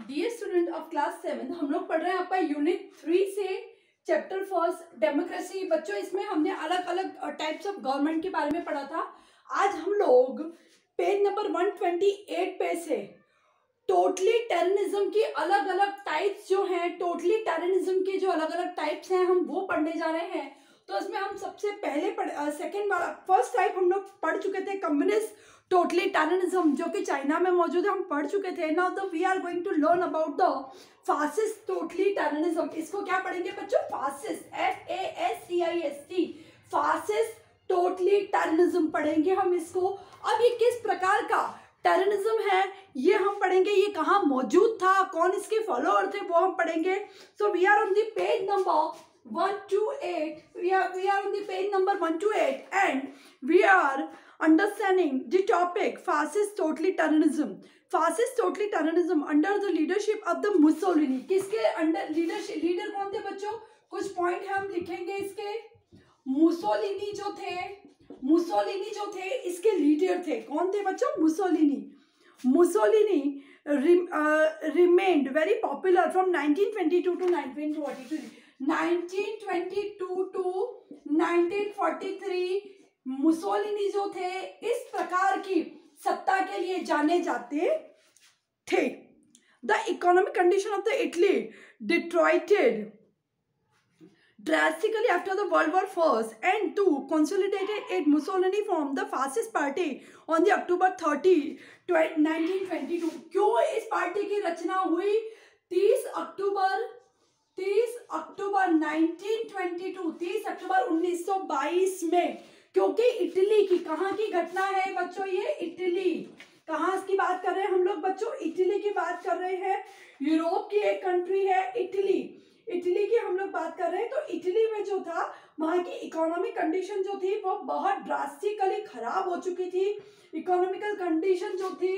Dear student of class 7, हम लोग पढ़ रहे हैं आपका यूनिट 3 से चैप्टर फर्स्ट डेमोक्रेसी। बच्चों, इसमें हमने अलग अलग टाइप्स ऑफ गवर्नमेंट के बारे में पढ़ा था। आज हम लोग पेज नंबर 128 पे से टोटली टेररिज्म की अलग अलग टाइप्स जो हैं, टोटली टेररिज्म के जो अलग अलग टाइप्स हैं, हम वो पढ़ने जा रहे हैं। तो इसमें हम सबसे पहले फर्स्ट टाइप हम लोग पढ़ चुके थे, कम्युनिस्ट टोटली टेररिज्म, जो कि चाइना में मौजूद है, हम पढ़ चुके थे। Now the we are going to learn about the fascist totalitarianism. इसको क्या पढ़ेंगे बच्चों? Fascist, FASCIST, fascist totalitarianism पढ़ेंगे हम इसको। अब ये किस प्रकार का टेररिज्म है ये हम पढ़ेंगे, ये कहाँ मौजूद था, कौन इसके फॉलोअर थे, वो हम पढ़ेंगे। So we are on the page number 128. We are on the page number 128 and we are understanding the topic fascist totalitarianism. Fascist totalitarianism under the leadership of the Mussolini. किसके अंडर लीडर कौन थे बच्चों? कुछ point हम लिखेंगे इसके। Mussolini जो थे इसके लीडर थे। कौन थे बच्चों? Mussolini remained very popular from 1922 to 1943. 1922 to 1943 Mussolini जो थे इस प्रकार की सत्ता के लिए जाने जाते थे। The economic condition of the Italy deteriorated drastically after the World War I, and to consolidate it, Mussolini formed the fascist party on the October 30, 1922. क्यों इस पार्टी की रचना हुई? 30 अक्टूबर 1922, 30 अक्टूबर 1922 में, क्योंकि इटली की, कहाँ की घटना है बच्चों? ये इटली, कहाँ की बात कर रहे हैं हम लोग बच्चों? इटली की बात कर रहे हैं। यूरोप की एक कंट्री है इटली की हम लोग बात कर रहे हैं। तो इटली में जो था, वहाँ की इकोनॉमिक कंडीशन जो थी वो बहुत ड्रास्टिकली खराब हो चुकी थी। इकोनॉमिकल कंडीशन जो थी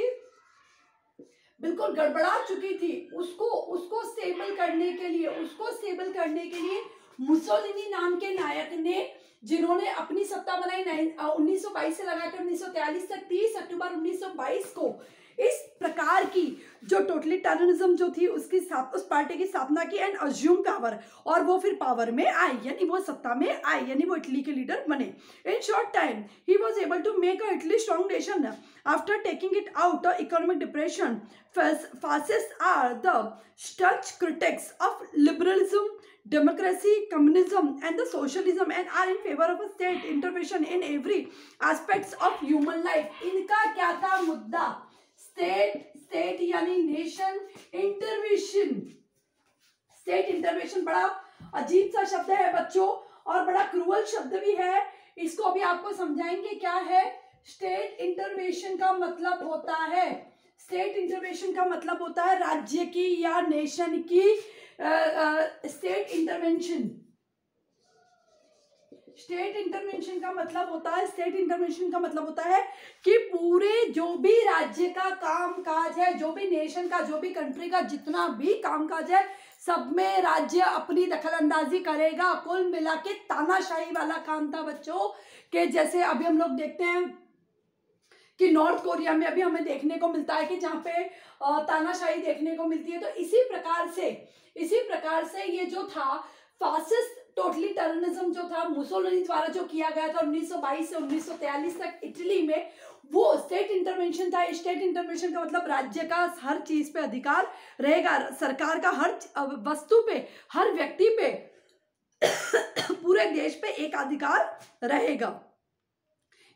बिल्कुल गड़बड़ा चुकी थी। उसको स्टेबल करने के लिए मुसोलिनी नाम के नायक ने, जिन्होंने अपनी सत्ता बनाई 1922 से लगाकर 1943 तक, 30 अक्टूबर 1922 को इस प्रकार की जो टोटली टेररिज्म जो थी उसकी उस पार्टी की स्थापना की एंड अज्यूम पावर, और वो फिर पावर में आई, यानी वो सत्ता में आई, यानी वो इटली के लीडर बने। In short time he was able to make a Italy strong nation after taking it out of economic depression. Fascists are the staunch critics of liberalism, democracy, communism and the socialism, and are in favor of a state intervention in every aspects of human life. इनका क्या था मुद्दा? State यानी nation intervention. State intervention बड़ा अजीब सा शब्द है बच्चों, और बड़ा क्रूअल शब्द भी है। इसको अभी आपको समझाएंगे क्या है। स्टेट इंटरवेंशन का मतलब होता है, स्टेट इंटरवेंशन का मतलब होता है राज्य की या नेशन की स्टेट इंटरवेंशन का मतलब होता है कि पूरे जो भी राज्य का काम काज है, जो भी नेशन का, जो भी कंट्री का जितना भी काम काज है, सब में राज्य अपनी दखलंदाजी करेगा। कुल मिला के तानाशाही वाला काम था बच्चों, कि जैसे अभी हम लोग देखते हैं कि नॉर्थ कोरिया में अभी हमें देखने को मिलता है कि जहाँ पे तानाशाही देखने को मिलती है। तो इसी प्रकार से ये जो था फासिस्ट टोटली टेररिज्म जो था मुसोलिनी द्वारा जो किया गया था 1922 से 1943 तक इटली में, वो स्टेट इंटरवेंशन था। स्टेट इंटरवेंशन का मतलब राज्य का हर चीज पे अधिकार रहेगा, सरकार का हर वस्तु पे, हर व्यक्ति पे, पूरे देश पे एक अधिकार रहेगा।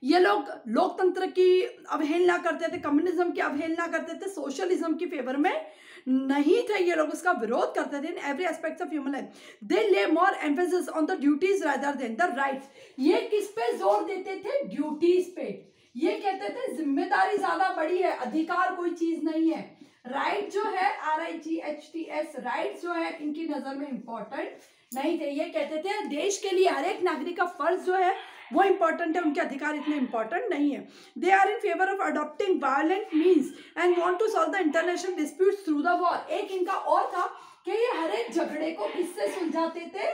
ये लोग लोकतंत्र की अवहेलना करते थे, कम्युनिज्म की अवहेलना करते थे, सोशलिज्म की फेवर में नहीं थे। ये लोग उसका विरोध करते थे। In every aspects of human life they lay more emphasis on the duties rather than the rights. ये किस पे जोर देते थे? ड्यूटीज पे। ये कहते थे जिम्मेदारी ज्यादा बड़ी है, अधिकार कोई चीज नहीं है। राइट जो है RIGHTS, राइट जो है इनकी नजर में इंपॉर्टेंट नहीं थे। ये कहते थे देश के लिए हर एक नागरिक का फर्ज जो है वो इंपॉर्टेंट है, उनके अधिकार इतने इंपॉर्टेंट नहीं है। They are in favour of adopting violent means and want to solve the international disputes through the war. एक इनका और था कि ये हर एक झगड़े को किससे सुलझाते थे?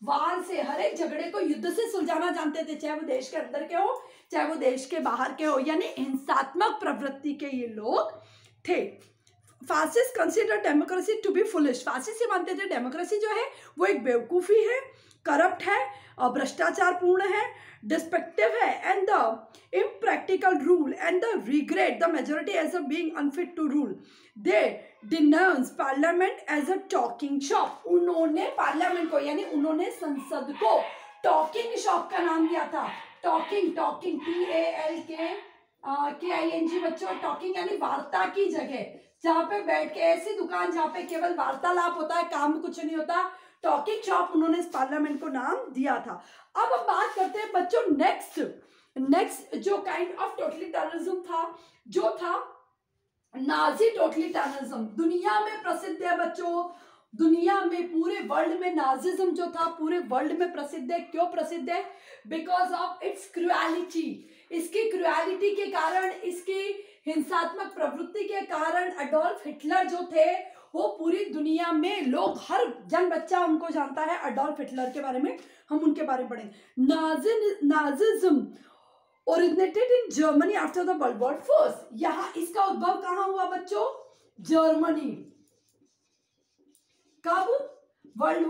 वार से। हर एक झगड़े को युद्ध से सुलझाना जानते थे, चाहे वो देश के अंदर के हो, चाहे वो देश के बाहर के हो, यानी हिंसात्मक प्रवृत्ति के ये लोग थे। Fascist consider democracy to be foolish. Fascist ये मानते थे डेमोक्रेसी जो है वो एक बेवकूफ़ी है, करप्ट है, भ्रष्टाचार पूर्ण है, डिस्पेक्टिव है, and the impractical rule and the regret the majority as a being unfit to rule. They denounce parliament as a talking shop. उन्होंने पार्लियामेंट को यानी उन्होंने संसद को टॉकिंग शॉप का नाम दिया था। टॉकिंग टॉकिंग TALKING बच्चों, टॉकिंग यानी वार्ता की जगह, जहाँ पे बैठ के, ऐसी दुकान जहाँ पे केवल वार्तालाप होता है, काम कुछ नहीं होता, टॉकिंग शॉप उन्होंने इस पार्लियामेंट को नाम दिया था। अब हम बात करते हैं बच्चों नेक्स्ट जो काइंड ऑफ टोटलिटैरिज्म था, जो था नाजी टोटलिटैरिज्म। दुनिया में प्रसिद्ध है बच्चों, दुनिया में पूरे वर्ल्ड में नाजिज्म जो था पूरे वर्ल्ड में प्रसिद्ध है। क्यों प्रसिद्ध है? Because of its cruelty. इसकी क्रुएलिटी के कारण, इसकी हिंसात्मक प्रवृत्ति के कारण अडोल्फ हिटलर जो थे वो पूरी दुनिया में लोग, हर जन बच्चा उनको जानता है अडोल्फ हिटलर के बारे में। हम उनके बारे में पढ़ेंगे। Nazism originated in Germany after the world war first. यहाँ इसका उद्भव कहाँ हुआ बच्चों? जर्मनी। कब? वर्ल्ड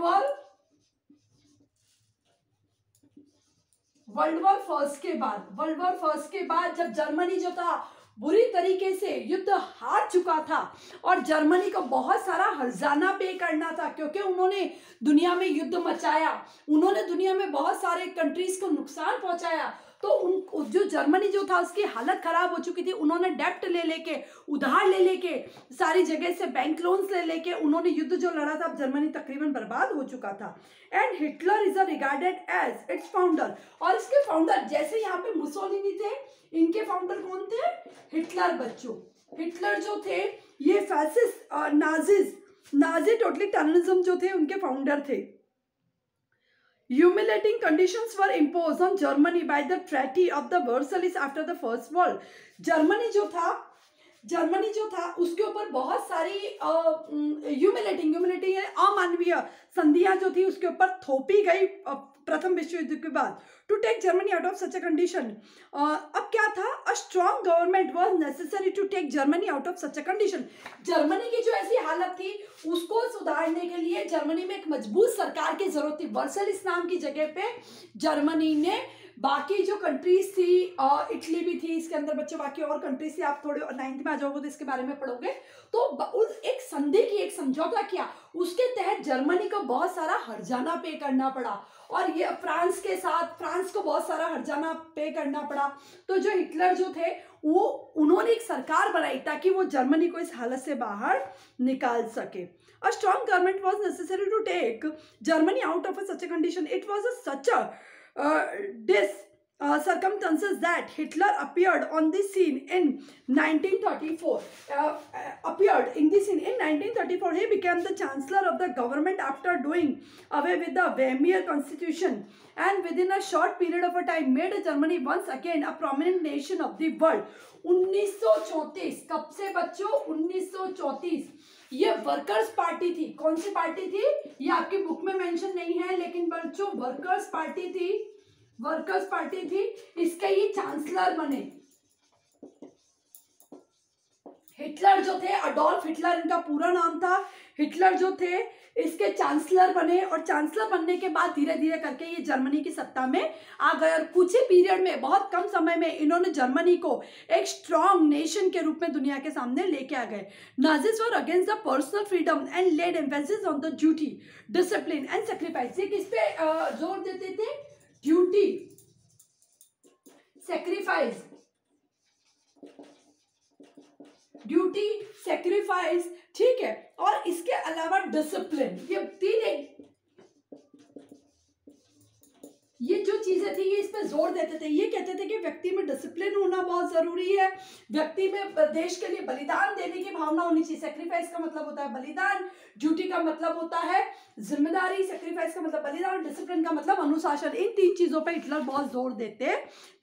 वॉर फर्स्ट के बाद। वर्ल्ड वॉर फर्स्ट के बाद जब जर्मनी जो था बुरी तरीके से युद्ध हार चुका था और जर्मनी को बहुत सारा हर्जाना पे करना था, क्योंकि उन्होंने दुनिया में युद्ध मचाया, उन्होंने दुनिया में बहुत सारे कंट्रीज को नुकसान पहुंचाया, तो उन जो जर्मनी जो था उसकी हालत खराब हो चुकी थी। उन्होंने डेप्ट ले लेके, उधार ले लेके, सारी जगह से बैंक लोन्स ले लेके उन्होंने युद्ध जो लड़ा था, अब जर्मनी तकरीबन बर्बाद हो चुका था। And Hitler is regarded as its founder. और इसके फाउंडर, जैसे यहाँ पे मुसोलिनी थे, इनके फाउंडर कौन थे? हिटलर बच्चों। हिटलर जो थे ये फैसिस्ट नाजी टोटलिटैरिज्म जो थे उनके फाउंडर थे। Humiliating conditions were imposed on Germany by the Treaty of the Versailles after the First World। Germany जो था उसके ऊपर बहुत सारी ह्यूमिलेटिंग है अमानवीय संधियां जो थी उसके ऊपर थोपी गई प्रथम विश्व युद्ध के बाद। To take Germany out of such a condition. अब क्या था? A strong government was necessary to take Germany out of such a condition. Germany की जो ऐसी हालत थी उसको सुधारने के लिए जर्मनी में एक मजबूत सरकार की जरूरत थी। वर्साइलिस नाम की जगह पे जर्मनी ने बाकी जो कंट्रीज थी, इटली भी थी इसके अंदर बच्चों, बाकी और कंट्रीज थी, आप थोड़े 9th में आ जाओगे तो इसके बारे में पढ़ोगे, तो उस एक संधि की, एक समझौता किया, उसके तहत जर्मनी को बहुत सारा हर्जाना पे करना पड़ा। और ये फ्रांस को बहुत सारा हर्जाना पे करना पड़ा। तो जो हिटलर जो थे वो उन्होंने एक सरकार बनाई ताकि वो जर्मनी को इस हालत से बाहर निकाल सके। A strong government was necessary to take Germany out of such a condition. It was such a circumstances that Hitler appeared on the scene in 1934. He became the chancellor of the government after doing away with the Weimar constitution, and within a short period of a time made Germany once again a prominent nation of the world. 1934 कब से बच्चों? 1934। ये workers party थी। कौन सी party थी? ये आपकी book में मेंशन नहीं है, लेकिन बच्चों वर्कर्स पार्टी थी। इसके ये चांसलर बने। हिटलर जो थे, अडोल्फ हिटलर इनका पूरा नाम था। हिटलर जो थे इसके चांसलर बने, और चांसलर बनने के बाद धीरे धीरे करके ये जर्मनी की सत्ता में आ गए, और कुछ ही पीरियड में, बहुत कम समय में इन्होंने जर्मनी को एक स्ट्रॉन्ग नेशन के रूप में दुनिया के सामने लेके आ गए। Nazis were against the personal freedom and laid emphasis on the duty, discipline and sacrifice. ये किस पे जोर देते थे? ड्यूटी, सैक्रिफाइस, ठीक है, और इसके अलावा डिसिप्लिन। ये तीन, ये जो चीजें थी ये इस पे जोर देते थे। ये कहते थे कि व्यक्ति में डिसिप्लिन होना बहुत जरूरी है, व्यक्ति में देश के लिए बलिदान देने की भावना होनी चाहिए। सैक्रिफाइस का मतलब होता है बलिदान, ड्यूटी का मतलब होता है जिम्मेदारी, सैक्रिफाइस का मतलब बलिदान, डिसिप्लिन का मतलब अनुशासन। इन तीन चीजों पे हिटलर बहुत जोर देते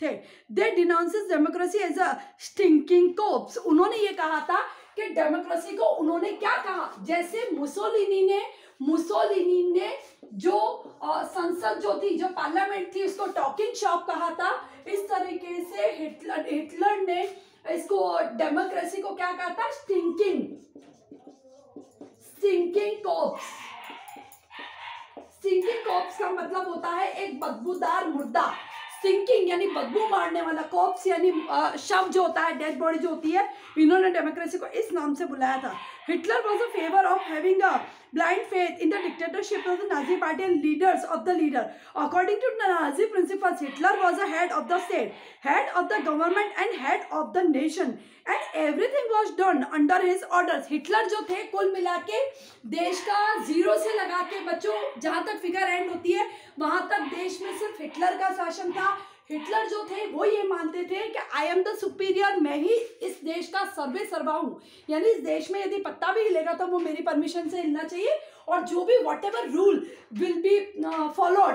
थे। They denounces democracy as a stinking corpse. उन्होंने ये कहा था कि डेमोक्रेसी को, उन्होंने क्या कहा, जैसे मुसोलिनी ने जो संसद जो थी, जो पार्लियामेंट थी, उसको टॉकिंग शॉप कहा था, इस तरीके से हिटलर ने इसको, डेमोक्रेसी को क्या कहा था? Stinking stinking corps. Stinking corps का मतलब होता है एक बदबूदार मुर्दा। स्टिंकिंग यानी बदबू मारने वाला, कॉर्प्स यानी शव जो होता है, डेड बॉडी जो होती है। इन्होंने डेमोक्रेसी को इस नाम से बुलाया था। Hitler was a favour of having a blind faith in the dictatorship of the Nazi party and leaders of the leader. According to the Nazi principles, Hitler was the head of the state, head of the government and head of the nation, and everything was done under his orders. Hitler जो थे कुल मिला के देश का zero से लगा के बच्चों जहाँ तक फिगर एंड होती है वहाँ तक देश में सिर्फ हिटलर का शासन था। हिटलर जो थे वो ये मानते थे कि आई एम द सुपीरियर, मैं ही इस देश का सर्वे सर्वा हूँ, यानी इस देश में यदि पत्ता भी हिलेगा तो वो मेरी परमिशन से हिलना चाहिए, और जो भी what ever rule will be followed,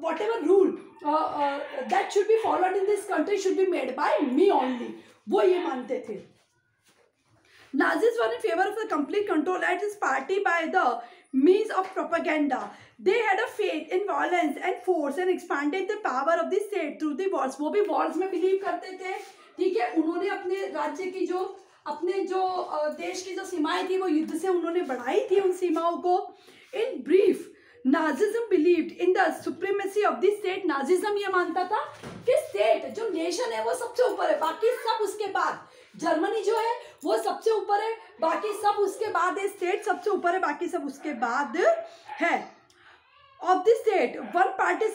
what ever rule that should be followed in this country should be made by me only, वो ये मानते थे। Nazis were in favor of the complete control at his party by the means of propaganda. They had a faith in violence and force and expanded the power of the state through the wars. वो भी wars में believe करते थे, ठीक है। उन्होंने अपने राज्य की जो अपने जो देश की जो सीमाएं थी वो युद्ध से उन्होंने बढ़ाई थी उन सीमाओं को। In brief, Nazism believed in the supremacy of the state. Nazism ये मानता था कि state जो nation है वो सबसे ऊपर है, बाकी सब उसके बाद। जर्मनी जो है वो सबसे ऊपर है, बाकी सब उसके बाद है। स्टेट सबसे ऊपर है, बाकी सब उसके बाद है। Of the state one party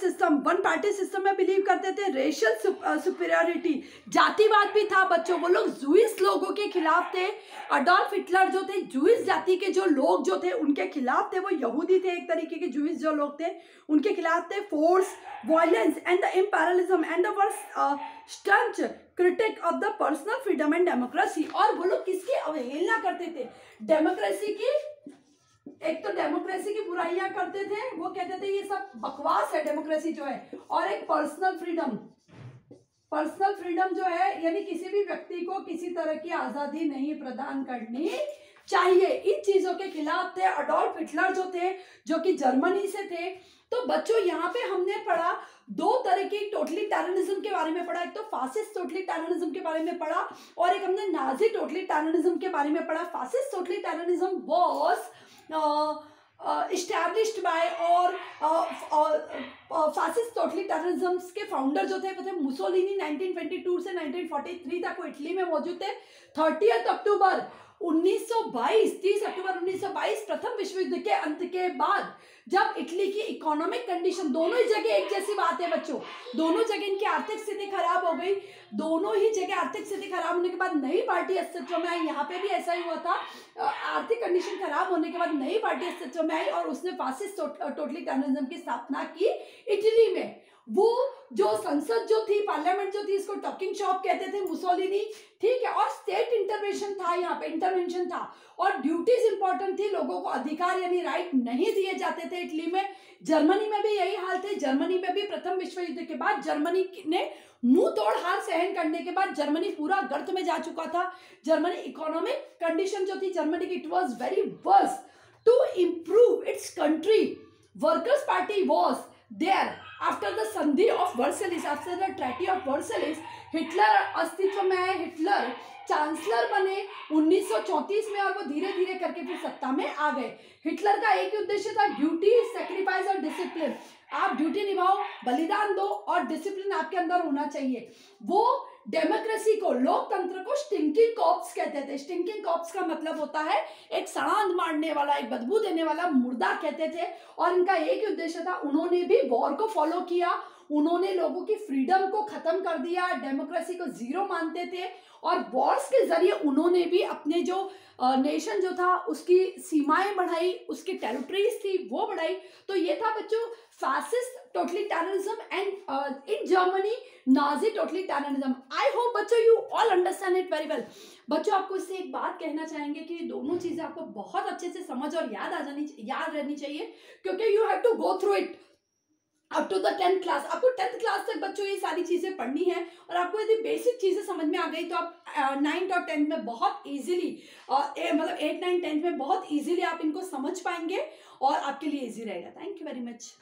system में बिलीव करते थे। रेशियल सुपीरियरिटी, जातिवाद भी था बच्चों। वो लोग जूइस लोगों के खिलाफ थे। अडोल्फ हिटलर जो थे जूइस जाति के जो लोग जो थे उनके खिलाफ थे। वो यहूदी थे एक तरीके के, जूइस जो लोग थे उनके खिलाफ थे। Force, violence and the imperialism and the worst staunch critic of the personal freedom and democracy. और वो लोग किसकी अवहेलना करते थे? डेमोक्रेसी की। एक तो डेमोक्रेसी की बुराइयां करते थे, वो कहते थे ये सब बकवास है डेमोक्रेसी जो है, और एक पर्सनल फ्रीडम जो है यानी किसी भी व्यक्ति को किसी तरह की आजादी नहीं प्रदान करनी चाहिए, इन चीजों के खिलाफ थे। अडोल्फ हिटलर जो थे जो कि जर्मनी से थे। तो बच्चों यहाँ पे हमने पढ़ा दो तरह की टोटली टेररिज्म के बारे में पढ़ा। एक तो फासिस्ट टोटली टेररिज्म के बारे में पढ़ा और एक हमने नाजी टोटली टेररिज्म के बारे में पढ़ा। Fascist totally terrorism was established by और फासिस्ट टोटली टेररिज्म के फाउंडर जो थे वो थे मुसोलिनी। 1922 से 1943 तक वो इटली में मौजूद थे। 30 अक्टूबर 1922 प्रथम विश्व युद्ध के अंत के बाद जब इटली की इकोनॉमिक कंडीशन, दोनों ही जगह एक जैसी बात है बच्चों, दोनों जगह इनकी आर्थिक स्थिति खराब हो गई। दोनों ही जगह आर्थिक स्थिति खराब होने के बाद नई पार्टी अस्तित्व में आई। यहाँ पे भी ऐसा ही हुआ था, आर्थिक कंडीशन खराब होने के बाद नई पार्टी अस्तित्व में आई और उसने फासिस्ट टोटली टेररिज्म की स्थापना की इटली में। वो जो संसद जो थी, पार्लियामेंट जो थी, इसको टॉकिंग शॉप कहते थे मुसोलिनी, ठीक है। और स्टेट इंटरवेंशन था, यहाँ पे इंटरवेंशन था और ड्यूटीज इंपॉर्टेंट थी। लोगों को अधिकार यानी राइट नहीं दिए जाते थे इटली में। जर्मनी में भी यही हाल थे। जर्मनी में भी प्रथम विश्व युद्ध के बाद जर्मनी ने मुंह तोड़ हार सहन करने के बाद जर्मनी पूरा गर्त में जा चुका था। जर्मनी इकोनॉमिक कंडीशन जो थी जर्मनी की, it was very worse. To improve its country, workers party was there after the संधि of Versailles, after the treaty of Versailles. Hitler अस्तित्व में आए, हिटलर चांसलर बने 1934 में और वो धीरे धीरे करके फिर सत्ता में आ गए। हिटलर का एक ही उद्देश्य था, ड्यूटी, सैक्रिफाइस और डिसिप्लिन। आप ड्यूटी निभाओ, बलिदान दो और डिसिप्लिन आपके अंदर होना चाहिए। वो डेमोक्रेसी को, लोकतंत्र को स्टिंकिंग कॉर्प्स कहते थे। स्टिंकिंग कॉर्प्स का मतलब होता है एक सड़ांध मारने वाला, एक बदबू देने वाला मुर्दा कहते थे। और इनका एक ही उद्देश्य था, उन्होंने भी वॉर को फॉलो किया, उन्होंने लोगों की फ्रीडम को खत्म कर दिया, डेमोक्रेसी को जीरो मानते थे और वॉर्स के जरिए उन्होंने भी अपने जो नेशन जो था उसकी सीमाएं बढ़ाई, उसकी टेरिटरीज थी वो बढ़ाई। तो ये था बच्चों fascist totalitarianism and in Germany Nazi totalitarianism. I hope बच्चों you all understand it very well. बच्चों आपको इससे एक बात कहना चाहेंगे कि दोनों चीजें आपको बहुत अच्छे से समझ और याद रहनी चाहिए, क्योंकि you have to go through it up to the 10th class. आपको 10th क्लास तक बच्चों ये सारी चीजें पढ़नी है और आपको यदि बेसिक चीजें समझ में आ गई तो आप 9th और 10th में बहुत इजीली, मतलब 8, 9, 10th में बहुत इजीली आप इनको समझ पाएंगे और आपके लिए इजी रहेगा। Thank you very much.